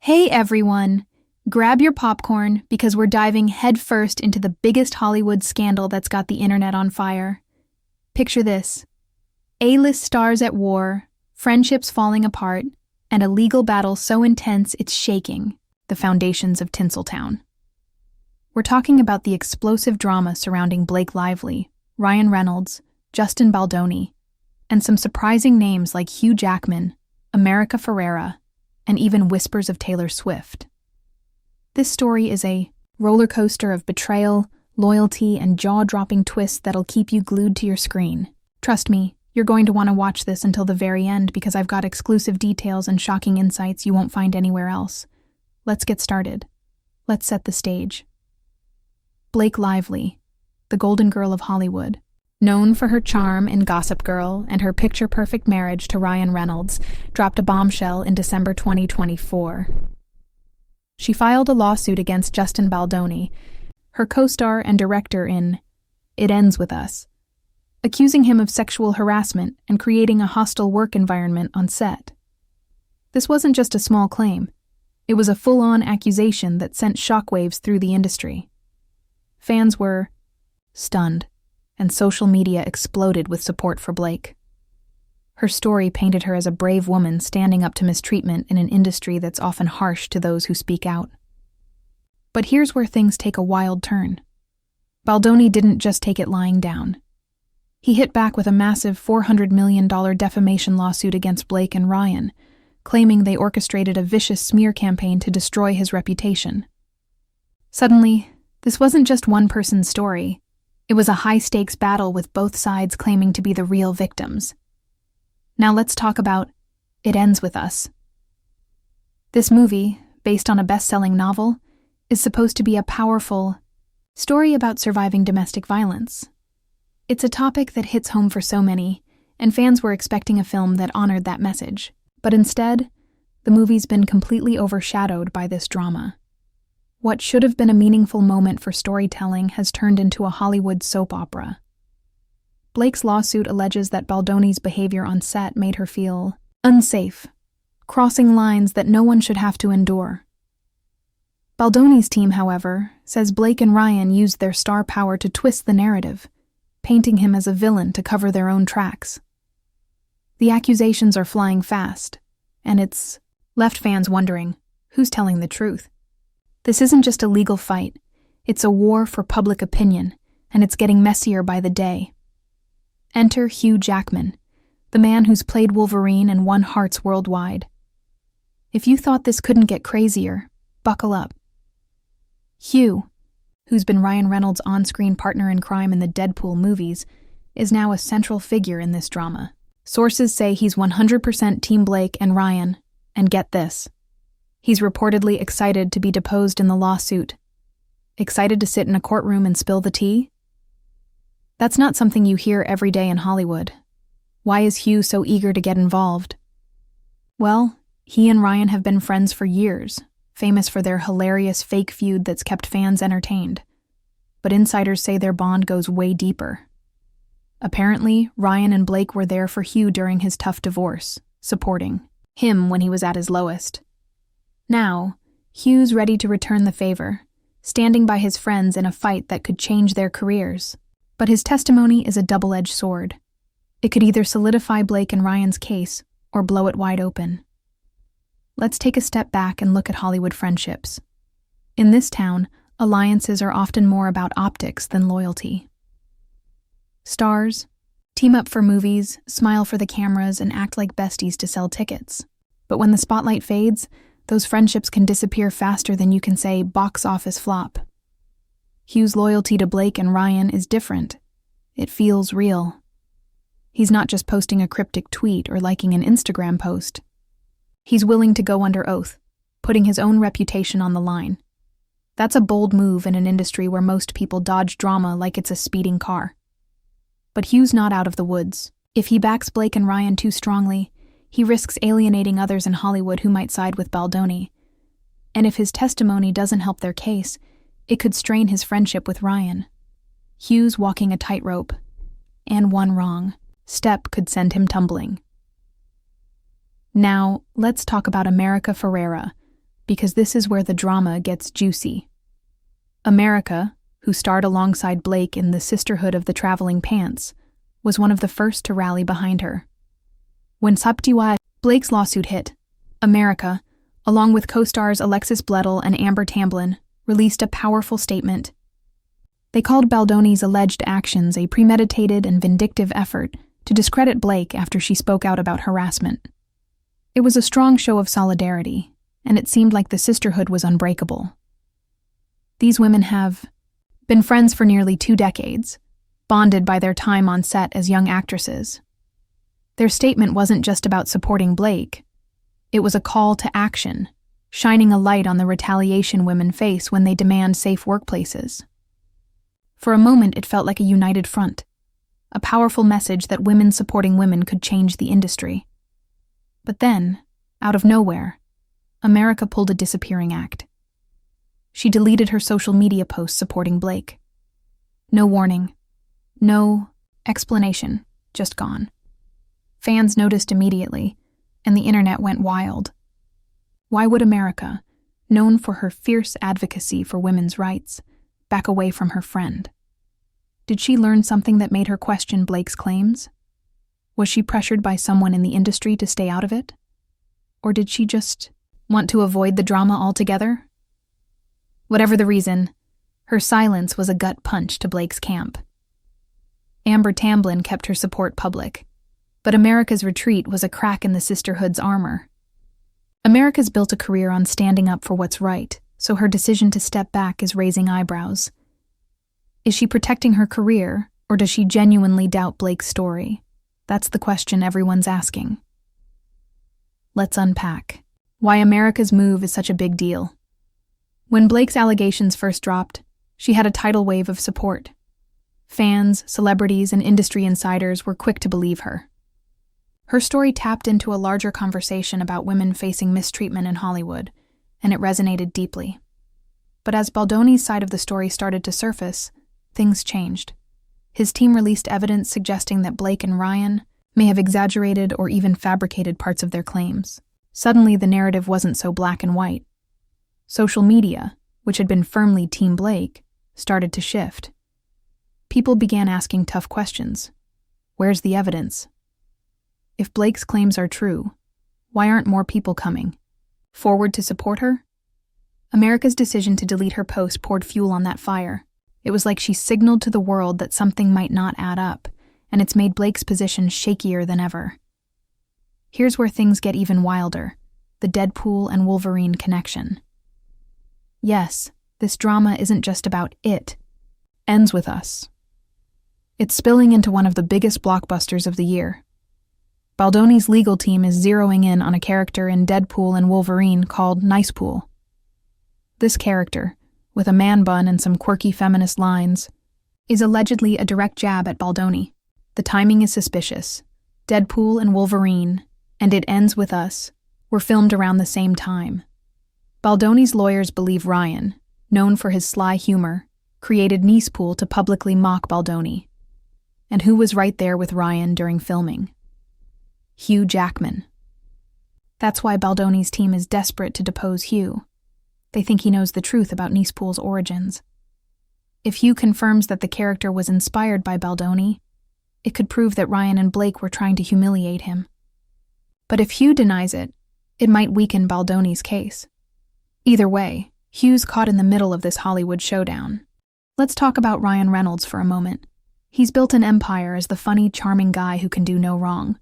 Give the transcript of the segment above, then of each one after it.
Hey everyone! Grab your popcorn because we're diving headfirst into the biggest Hollywood scandal that's got the internet on fire. Picture this: A-list stars at war, friendships falling apart, and a legal battle so intense it's shaking the foundations of Tinseltown. We're talking about the explosive drama surrounding Blake Lively, Ryan Reynolds, Justin Baldoni, and some surprising names like Hugh Jackman, America Ferrera, and even whispers of Taylor Swift. This story is a roller coaster of betrayal, loyalty, and jaw-dropping twists that'll keep you glued to your screen. Trust me, you're going to want to watch this until the very end because I've got exclusive details and shocking insights you won't find anywhere else. Let's get started. Let's set the stage. Blake Lively, the golden girl of Hollywood, known for her charm in Gossip Girl and her picture-perfect marriage to Ryan Reynolds, dropped a bombshell in December 2024. She filed a lawsuit against Justin Baldoni, her co-star and director in It Ends With Us, accusing him of sexual harassment and creating a hostile work environment on set. This wasn't just a small claim. It was a full-on accusation that sent shockwaves through the industry. Fans were stunned, and social media exploded with support for Blake. Her story painted her as a brave woman standing up to mistreatment in an industry that's often harsh to those who speak out. But here's where things take a wild turn. Baldoni didn't just take it lying down. He hit back with a massive $400 million defamation lawsuit against Blake and Ryan, claiming they orchestrated a vicious smear campaign to destroy his reputation. Suddenly, this wasn't just one person's story. It was a high-stakes battle with both sides claiming to be the real victims. Now let's talk about It Ends With Us. This movie, based on a best-selling novel, is supposed to be a powerful story about surviving domestic violence. It's a topic that hits home for so many, and fans were expecting a film that honored that message. But instead, the movie's been completely overshadowed by this drama. What should have been a meaningful moment for storytelling has turned into a Hollywood soap opera. Blake's lawsuit alleges that Baldoni's behavior on set made her feel unsafe, crossing lines that no one should have to endure. Baldoni's team, however, says Blake and Ryan used their star power to twist the narrative, painting him as a villain to cover their own tracks. The accusations are flying fast, and it's left fans wondering, who's telling the truth? This isn't just a legal fight, it's a war for public opinion, and it's getting messier by the day. Enter Hugh Jackman, the man who's played Wolverine and won hearts worldwide. If you thought this couldn't get crazier, buckle up. Hugh, who's been Ryan Reynolds' on-screen partner in crime in the Deadpool movies, is now a central figure in this drama. Sources say he's 100% Team Blake and Ryan, and get this. He's reportedly excited to be deposed in the lawsuit. Excited to sit in a courtroom and spill the tea? That's not something you hear every day in Hollywood. Why is Hugh so eager to get involved? Well, he and Ryan have been friends for years, famous for their hilarious fake feud that's kept fans entertained. But insiders say their bond goes way deeper. Apparently, Ryan and Blake were there for Hugh during his tough divorce, supporting him when he was at his lowest. Now, Hugh's ready to return the favor, standing by his friends in a fight that could change their careers. But his testimony is a double-edged sword. It could either solidify Blake and Ryan's case or blow it wide open. Let's take a step back and look at Hollywood friendships. In this town, alliances are often more about optics than loyalty. Stars team up for movies, smile for the cameras, and act like besties to sell tickets. But when the spotlight fades, those friendships can disappear faster than you can say box office flop. Hugh's loyalty to Blake and Ryan is different. It feels real. He's not just posting a cryptic tweet or liking an Instagram post. He's willing to go under oath, putting his own reputation on the line. That's a bold move in an industry where most people dodge drama like it's a speeding car. But Hugh's not out of the woods. If he backs Blake and Ryan too strongly, he risks alienating others in Hollywood who might side with Baldoni. And if his testimony doesn't help their case, it could strain his friendship with Ryan. Hugh's walking a tightrope, and one wrong step could send him tumbling. Now, let's talk about America Ferrera, because this is where the drama gets juicy. America, who starred alongside Blake in The Sisterhood of the Traveling Pants, was one of the first to rally behind her. When Blake's lawsuit hit, America, along with co-stars Alexis Bledel and Amber Tamblyn, released a powerful statement. They called Baldoni's alleged actions a premeditated and vindictive effort to discredit Blake after she spoke out about harassment. It was a strong show of solidarity, and it seemed like the sisterhood was unbreakable. These women have been friends for nearly 2 decades, bonded by their time on set as young actresses. Their statement wasn't just about supporting Blake. It was a call to action, shining a light on the retaliation women face when they demand safe workplaces. For a moment, it felt like a united front, a powerful message that women supporting women could change the industry. But then, out of nowhere, America pulled a disappearing act. She deleted her social media posts supporting Blake. No warning, no explanation, just gone. Fans noticed immediately, and the internet went wild. Why would America, known for her fierce advocacy for women's rights, back away from her friend? Did she learn something that made her question Blake's claims? Was she pressured by someone in the industry to stay out of it? Or did she just want to avoid the drama altogether? Whatever the reason, her silence was a gut punch to Blake's camp. Amber Tamblyn kept her support public, but America's retreat was a crack in the sisterhood's armor. America's built a career on standing up for what's right, so her decision to step back is raising eyebrows. Is she protecting her career, or does she genuinely doubt Blake's story? That's the question everyone's asking. Let's unpack why America's move is such a big deal. When Blake's allegations first dropped, she had a tidal wave of support. Fans, celebrities, and industry insiders were quick to believe her. Her story tapped into a larger conversation about women facing mistreatment in Hollywood, and it resonated deeply. But as Baldoni's side of the story started to surface, things changed. His team released evidence suggesting that Blake and Ryan may have exaggerated or even fabricated parts of their claims. Suddenly, the narrative wasn't so black and white. Social media, which had been firmly Team Blake, started to shift. People began asking tough questions. Where's the evidence? If Blake's claims are true, why aren't more people coming forward to support her? America's decision to delete her post poured fuel on that fire. It was like she signaled to the world that something might not add up, and it's made Blake's position shakier than ever. Here's where things get even wilder: the Deadpool and Wolverine connection. Yes, this drama isn't just about It Ends With Us. It's spilling into one of the biggest blockbusters of the year. Baldoni's legal team is zeroing in on a character in Deadpool and Wolverine called Nicepool. This character, with a man bun and some quirky feminist lines, is allegedly a direct jab at Baldoni. The timing is suspicious. Deadpool and Wolverine, and It Ends With Us, were filmed around the same time. Baldoni's lawyers believe Ryan, known for his sly humor, created Nicepool to publicly mock Baldoni. And who was right there with Ryan during filming? Hugh Jackman. That's why Baldoni's team is desperate to depose Hugh. They think he knows the truth about Nicepool's origins. If Hugh confirms that the character was inspired by Baldoni, it could prove that Ryan and Blake were trying to humiliate him. But if Hugh denies it, it might weaken Baldoni's case. Either way, Hugh's caught in the middle of this Hollywood showdown. Let's talk about Ryan Reynolds for a moment. He's built an empire as the funny, charming guy who can do no wrong.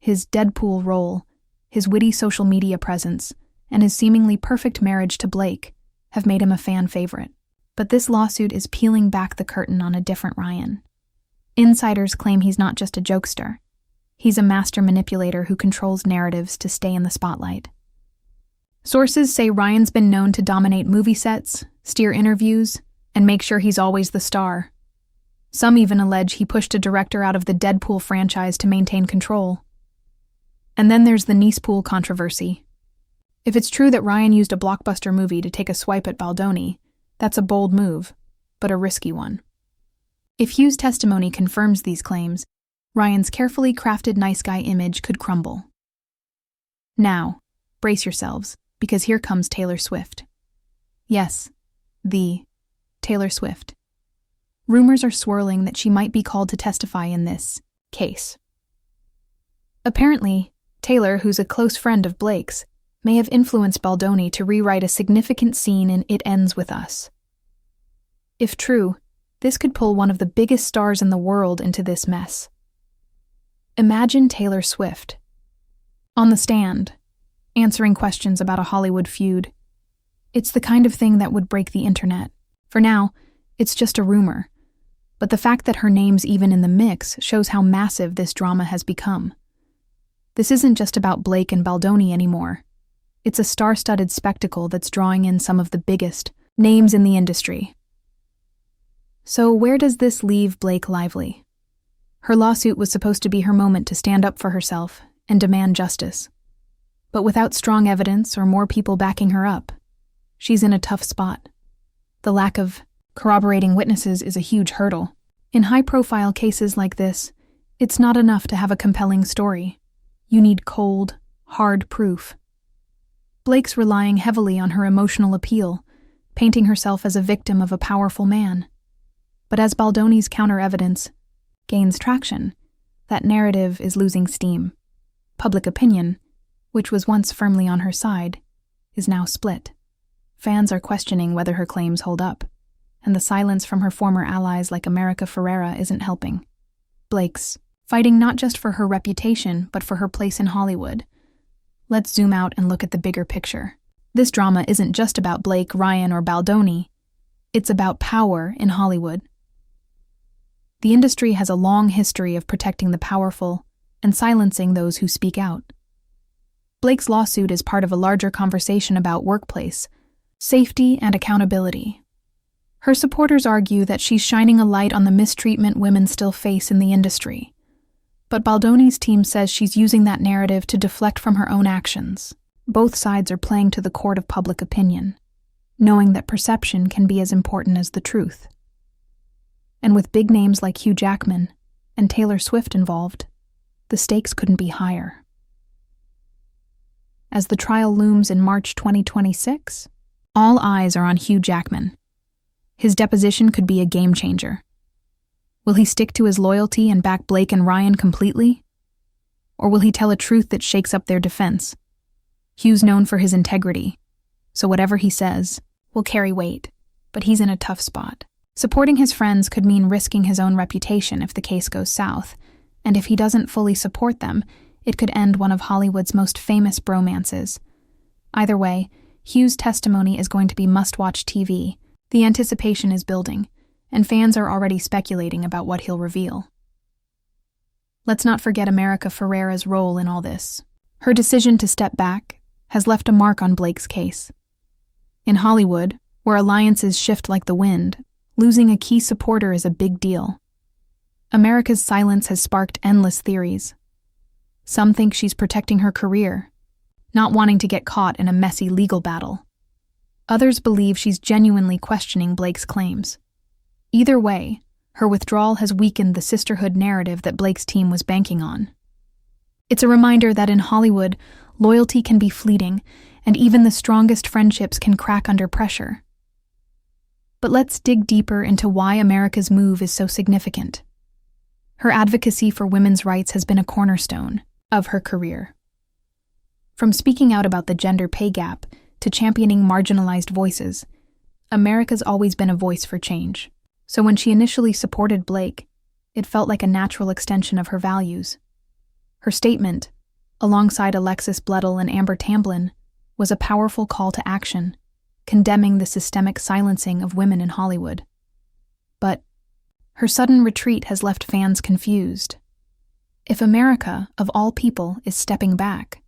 His Deadpool role, his witty social media presence, and his seemingly perfect marriage to Blake have made him a fan favorite. But this lawsuit is peeling back the curtain on a different Ryan. Insiders claim he's not just a jokester. He's a master manipulator who controls narratives to stay in the spotlight. Sources say Ryan's been known to dominate movie sets, steer interviews, and make sure he's always the star. Some even allege he pushed a director out of the Deadpool franchise to maintain control. And then there's the Nicepool controversy. If it's true that Ryan used a blockbuster movie to take a swipe at Baldoni, that's a bold move, but a risky one. If Hugh's testimony confirms these claims, Ryan's carefully crafted nice guy image could crumble. Now, brace yourselves. because here comes Taylor Swift. Yes, the Taylor Swift. Rumors are swirling that she might be called to testify in this case. Apparently, Taylor, who's a close friend of Blake's, may have influenced Baldoni to rewrite a significant scene in It Ends With Us. If true, this could pull one of the biggest stars in the world into this mess. Imagine Taylor Swift on the stand, answering questions about a Hollywood feud. It's the kind of thing that would break the internet. For now, it's just a rumor, but the fact that her name's even in the mix shows how massive this drama has become. This isn't just about Blake and Baldoni anymore. It's a star-studded spectacle that's drawing in some of the biggest names in the industry. So where does this leave Blake Lively? Her lawsuit was supposed to be her moment to stand up for herself and demand justice. But without strong evidence or more people backing her up, she's in a tough spot. The lack of corroborating witnesses is a huge hurdle. In high-profile cases like this, it's not enough to have a compelling story. You need cold, hard proof. Blake's relying heavily on her emotional appeal, painting herself as a victim of a powerful man. But as Baldoni's counter-evidence gains traction, that narrative is losing steam. Public opinion, which was once firmly on her side, is now split. Fans are questioning whether her claims hold up, and the silence from her former allies like America Ferrera isn't helping. Blake's fighting not just for her reputation, but for her place in Hollywood. Let's zoom out and look at the bigger picture. This drama isn't just about Blake, Ryan, or Baldoni. It's about power in Hollywood. The industry has a long history of protecting the powerful and silencing those who speak out. Blake's lawsuit is part of a larger conversation about workplace safety and accountability. Her supporters argue that she's shining a light on the mistreatment women still face in the industry. But Baldoni's team says she's using that narrative to deflect from her own actions. Both sides are playing to the court of public opinion, knowing that perception can be as important as the truth. And with big names like Hugh Jackman and Taylor Swift involved, the stakes couldn't be higher. As the trial looms in March 2026, all eyes are on Hugh Jackman. His deposition could be a game changer. Will he stick to his loyalty and back Blake and Ryan completely? Or will he tell a truth that shakes up their defense? Hugh's known for his integrity, so whatever he says will carry weight, but he's in a tough spot. Supporting his friends could mean risking his own reputation if the case goes south, and if he doesn't fully support them, it could end one of Hollywood's most famous bromances. Either way, Hugh's testimony is going to be must-watch TV. The anticipation is building, and fans are already speculating about what he'll reveal. Let's not forget America Ferrera's role in all this. Her decision to step back has left a mark on Blake's case. In Hollywood, where alliances shift like the wind, losing a key supporter is a big deal. America's silence has sparked endless theories. Some think she's protecting her career, not wanting to get caught in a messy legal battle. Others believe she's genuinely questioning Blake's claims. Either way, her withdrawal has weakened the sisterhood narrative that Blake's team was banking on. It's a reminder that in Hollywood, loyalty can be fleeting, and even the strongest friendships can crack under pressure. But let's dig deeper into why America's move is so significant. Her advocacy for women's rights has been a cornerstone of her career. From speaking out about the gender pay gap to championing marginalized voices, America's always been a voice for change. So when she initially supported Blake, it felt like a natural extension of her values. Her statement, alongside Alexis Bledel and Amber Tamblyn, was a powerful call to action, condemning the systemic silencing of women in Hollywood. But her sudden retreat has left fans confused. If America, of all people, is stepping back,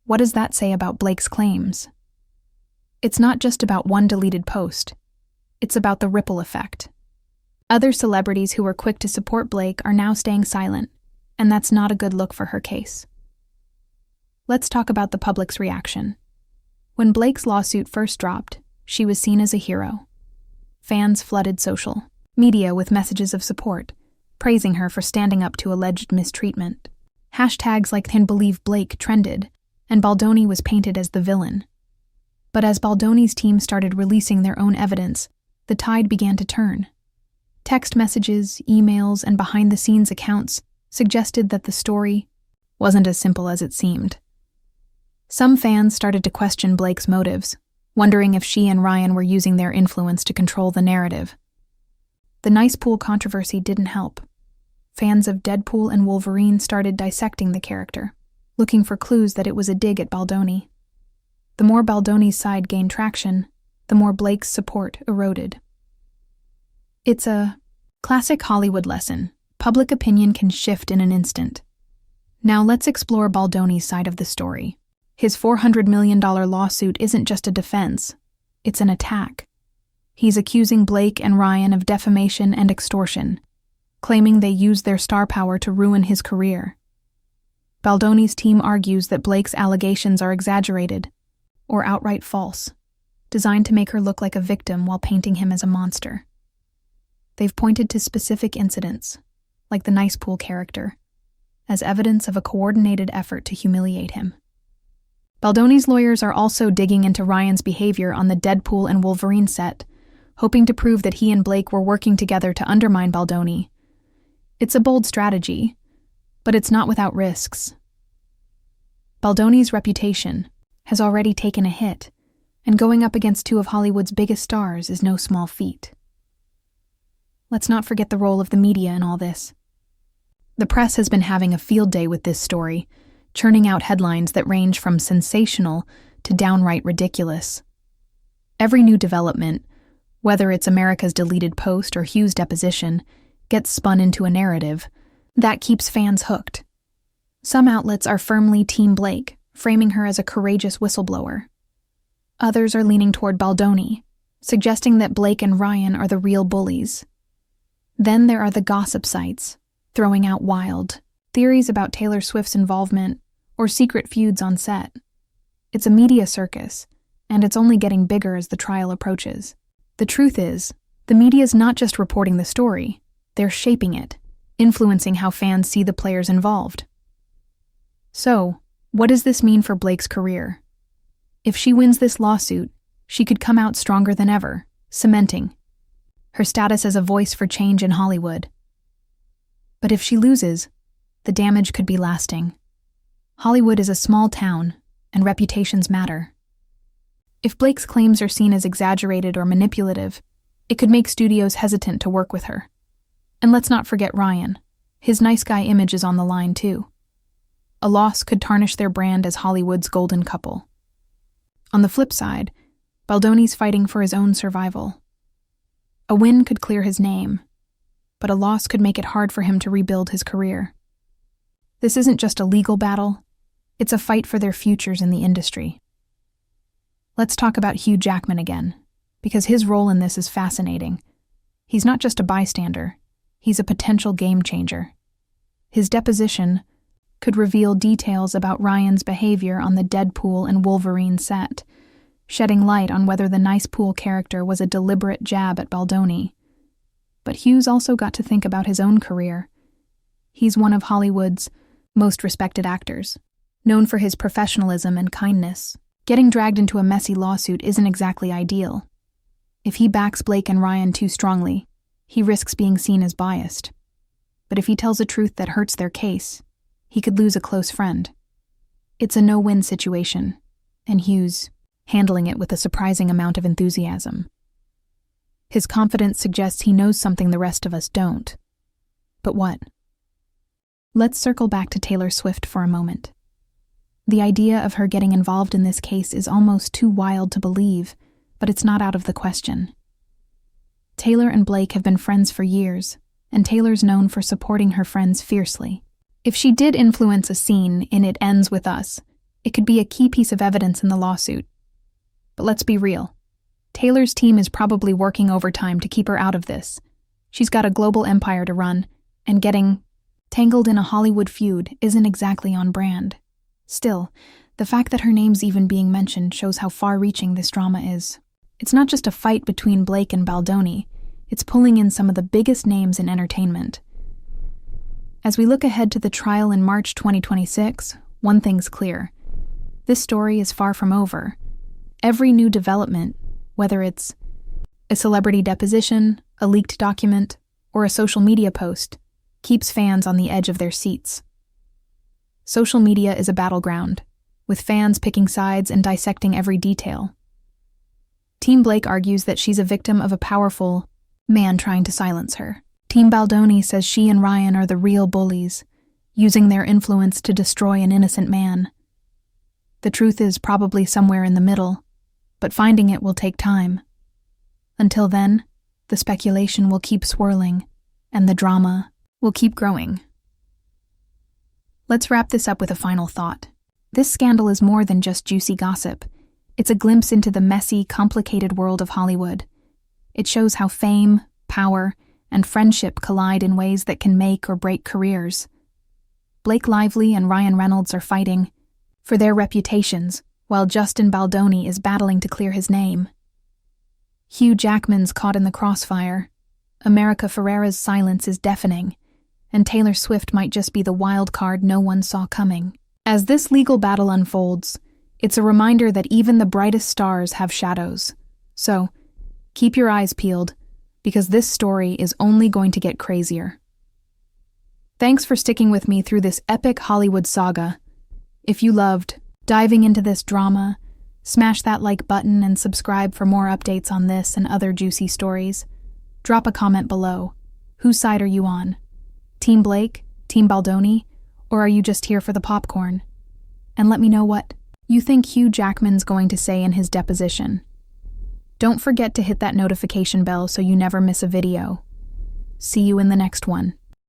what does that say about Blake's claims? It's not just about one deleted post. It's about the ripple effect. Other celebrities who were quick to support Blake are now staying silent, and that's not a good look for her case. Let's talk about the public's reaction. When Blake's lawsuit first dropped, she was seen as a hero. Fans flooded social media with messages of support, praising her for standing up to alleged mistreatment. Hashtags like "Can Believe Blake" trended, and Baldoni was painted as the villain. But as Baldoni's team started releasing their own evidence, the tide began to turn. Text messages, emails, and behind-the-scenes accounts suggested that the story wasn't as simple as it seemed. Some fans started to question Blake's motives, wondering if she and Ryan were using their influence to control the narrative. The nice pool controversy didn't help. Fans of Deadpool and Wolverine started dissecting the character, looking for clues that it was a dig at Baldoni. The more Baldoni's side gained traction, the more Blake's support eroded. It's a classic Hollywood lesson. Public opinion can shift in an instant. Now let's explore Baldoni's side of the story. His $400 million lawsuit isn't just a defense, it's an attack. He's accusing Blake and Ryan of defamation and extortion, claiming they used their star power to ruin his career. Baldoni's team argues that Blake's allegations are exaggerated or outright false, designed to make her look like a victim while painting him as a monster. They've pointed to specific incidents, like the nice pool character, as evidence of a coordinated effort to humiliate him. Baldoni's lawyers are also digging into Ryan's behavior on the Deadpool and Wolverine set, hoping to prove that he and Blake were working together to undermine Baldoni. It's a bold strategy, but it's not without risks. Baldoni's reputation has already taken a hit, and going up against two of Hollywood's biggest stars is no small feat. Let's not forget the role of the media in all this. The press has been having a field day with this story, churning out headlines that range from sensational to downright ridiculous. Every new development, whether it's America's deleted post or Hugh's deposition, gets spun into a narrative that keeps fans hooked. Some outlets are firmly Team Blake, framing her as a courageous whistleblower. Others are leaning toward Baldoni, suggesting that Blake and Ryan are the real bullies. Then there are the gossip sites, throwing out wild theories about Taylor Swift's involvement or secret feuds on set. It's a media circus, and it's only getting bigger as the trial approaches. The truth is, the media's not just reporting the story, they're shaping it, influencing how fans see the players involved. So, what does this mean for Blake's career? If she wins this lawsuit, she could come out stronger than ever, cementing her status as a voice for change in Hollywood. But if she loses, the damage could be lasting. Hollywood is a small town, and reputations matter. If Blake's claims are seen as exaggerated or manipulative, it could make studios hesitant to work with her. And let's not forget Ryan. His nice guy image is on the line, too. A loss could tarnish their brand as Hollywood's golden couple. On the flip side, Baldoni's fighting for his own survival. A win could clear his name, but a loss could make it hard for him to rebuild his career. This isn't just a legal battle, it's a fight for their futures in the industry. Let's talk about Hugh Jackman again, because his role in this is fascinating. He's not just a bystander, he's a potential game changer. His deposition could reveal details about Ryan's behavior on the Deadpool and Wolverine set, shedding light on whether the nice pool character was a deliberate jab at Baldoni. But Hugh's also got to think about his own career. He's one of Hollywood's most respected actors, known for his professionalism and kindness. Getting dragged into a messy lawsuit isn't exactly ideal. If he backs Blake and Ryan too strongly, he risks being seen as biased. But if he tells a truth that hurts their case, he could lose a close friend. It's a no-win situation, and Hugh's handling it with a surprising amount of enthusiasm. His confidence suggests he knows something the rest of us don't. But what? Let's circle back to Taylor Swift for a moment. The idea of her getting involved in this case is almost too wild to believe, but it's not out of the question. Taylor and Blake have been friends for years, and Taylor's known for supporting her friends fiercely. If she did influence a scene in It Ends With Us, it could be a key piece of evidence in the lawsuit. But let's be real. Taylor's team is probably working overtime to keep her out of this. She's got a global empire to run, and getting tangled in a Hollywood feud isn't exactly on brand. Still, the fact that her name's even being mentioned shows how far-reaching this drama is. It's not just a fight between Blake and Baldoni, it's pulling in some of the biggest names in entertainment. As we look ahead to the trial in March 2026, one thing's clear. This story is far from over, Every new development, whether it's a celebrity deposition, a leaked document, or a social media post, keeps fans on the edge of their seats. Social media is a battleground, with fans picking sides and dissecting every detail. Team Blake argues that she's a victim of a powerful man trying to silence her. Team Baldoni says she and Ryan are the real bullies, using their influence to destroy an innocent man. The truth is probably somewhere in the middle, but finding it will take time. Until then, the speculation will keep swirling, and the drama will keep growing. Let's wrap this up with a final thought. This scandal is more than just juicy gossip. It's a glimpse into the messy, complicated world of Hollywood. It shows how fame, power, and friendship collide in ways that can make or break careers. Blake Lively and Ryan Reynolds are fighting for their reputations, while Justin Baldoni is battling to clear his name. Hugh Jackman's caught in the crossfire. America Ferrera's silence is deafening, and Taylor Swift might just be the wild card no one saw coming. As this legal battle unfolds, it's a reminder that even the brightest stars have shadows. So, keep your eyes peeled, because this story is only going to get crazier. Thanks for sticking with me through this epic Hollywood saga. If you loved diving into this drama, smash that like button and subscribe for more updates on this and other juicy stories. Drop a comment below. Whose side are you on? Team Blake? Team Baldoni? Or are you just here for the popcorn? And let me know what you think Hugh Jackman's going to say in his deposition. Don't forget to hit that notification bell so you never miss a video. See you in the next one.